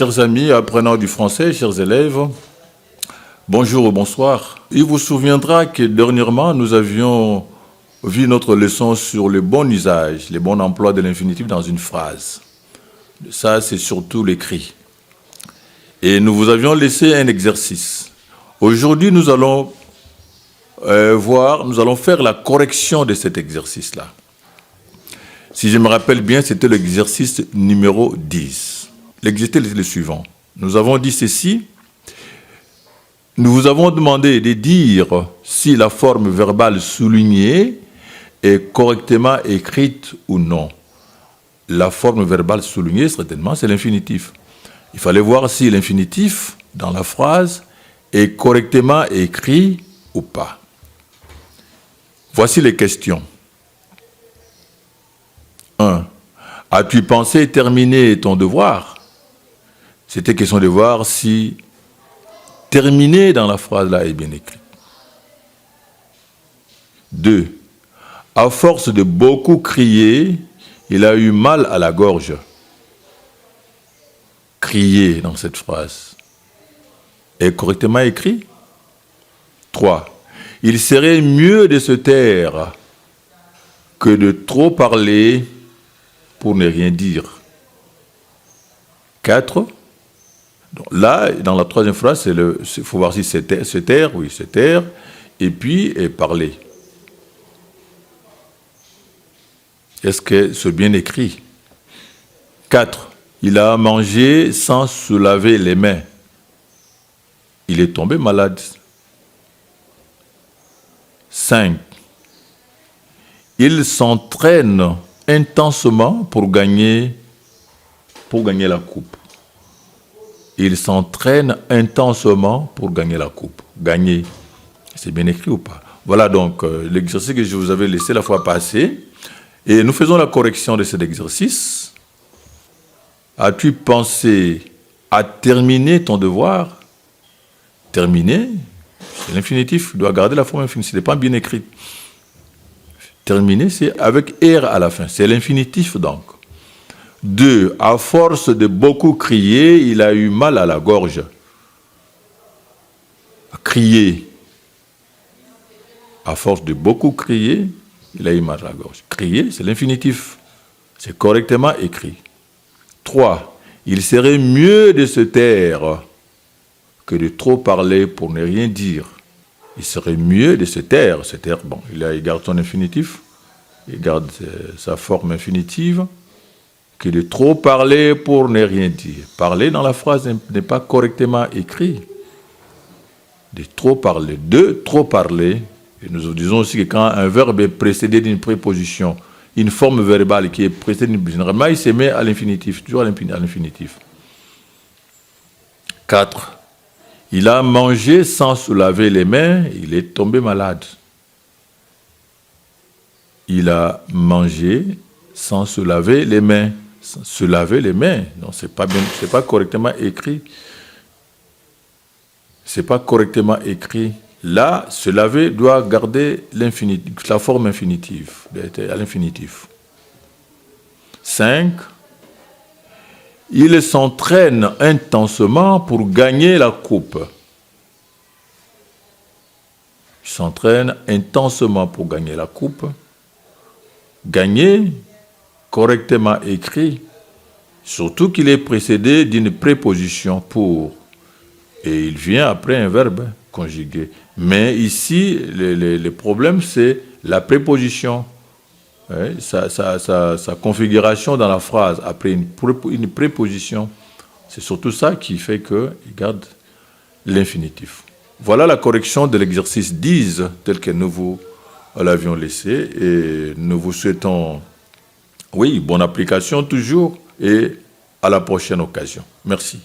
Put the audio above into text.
Chers amis, apprenants du français, chers élèves, bonjour ou bonsoir. Il vous souviendra que dernièrement, nous avions vu notre leçon sur le bon usage, le bon emploi de l'infinitif dans une phrase. Ça, c'est surtout l'écrit. Et nous vous avions laissé un exercice. Aujourd'hui, nous allons faire la correction de cet exercice-là. Si je me rappelle bien, c'était l'exercice numéro 10. L'exercice est le suivant. Nous avons dit ceci. Nous vous avons demandé de dire si la forme verbale soulignée est correctement écrite ou non. La forme verbale soulignée, certainement, c'est l'infinitif. Il fallait voir si l'infinitif, dans la phrase, est correctement écrit ou pas. Voici les questions. 1. As-tu pensé terminer ton devoir? C'était question de voir si terminer dans la phrase-là est bien écrit. 2. À force de beaucoup crier, il a eu mal à la gorge. Crier dans cette phrase est correctement écrit. 3. Il serait mieux de se taire que de trop parler pour ne rien dire. 4. Donc là, dans la troisième phrase, il faut voir si c'est se taire, oui, se taire, et puis parler. Est-ce que c'est bien écrit? 4. Il a mangé sans se laver les mains. Il est tombé malade. 5. Il s'entraîne intensement pour gagner la coupe. Il s'entraîne intensement pour gagner la coupe. Gagner, c'est bien écrit ou pas? Voilà donc l'exercice que je vous avais laissé la fois passée. Et nous faisons la correction de cet exercice. As-tu pensé à terminer ton devoir? Terminer, c'est l'infinitif. Tu dois garder la forme infinitive. Ce n'est pas bien écrit. Terminer, c'est avec R à la fin. C'est l'infinitif donc. 2. À force de beaucoup crier, il a eu mal à la gorge. Crier. À force de beaucoup crier, il a eu mal à la gorge. Crier, c'est l'infinitif. C'est correctement écrit. 3. Il serait mieux de se taire que de trop parler pour ne rien dire. Il serait mieux de se taire. Se taire, bon, il garde son infinitif, il garde sa forme infinitive, que de trop parler pour ne rien dire. Parler dans la phrase n'est pas correctement écrit. De trop parler. De trop parler. Et nous disons aussi que quand un verbe est précédé d'une préposition, une forme verbale qui est précédée, généralement, il se met à l'infinitif, toujours à l'infinitif. 4. Il a mangé sans se laver les mains, il est tombé malade. Il a mangé sans se laver les mains. Se laver les mains, non, c'est pas correctement écrit. C'est pas correctement écrit. Là, se laver doit garder l'infinitif, la forme infinitive, à l'infinitif. 5. Il s'entraîne intensement pour gagner la coupe. Il s'entraîne intensement pour gagner la coupe. Gagner, correctement écrit, surtout qu'il est précédé d'une préposition pour. Et il vient après un verbe conjugué. Mais ici, le problème, c'est la préposition. Sa configuration dans la phrase après une préposition. C'est surtout ça qui fait qu'il garde l'infinitif. Voilà la correction de l'exercice 10 tel que nous vous l'avions laissé. Et nous vous souhaitons, oui, bonne application toujours et à la prochaine occasion. Merci.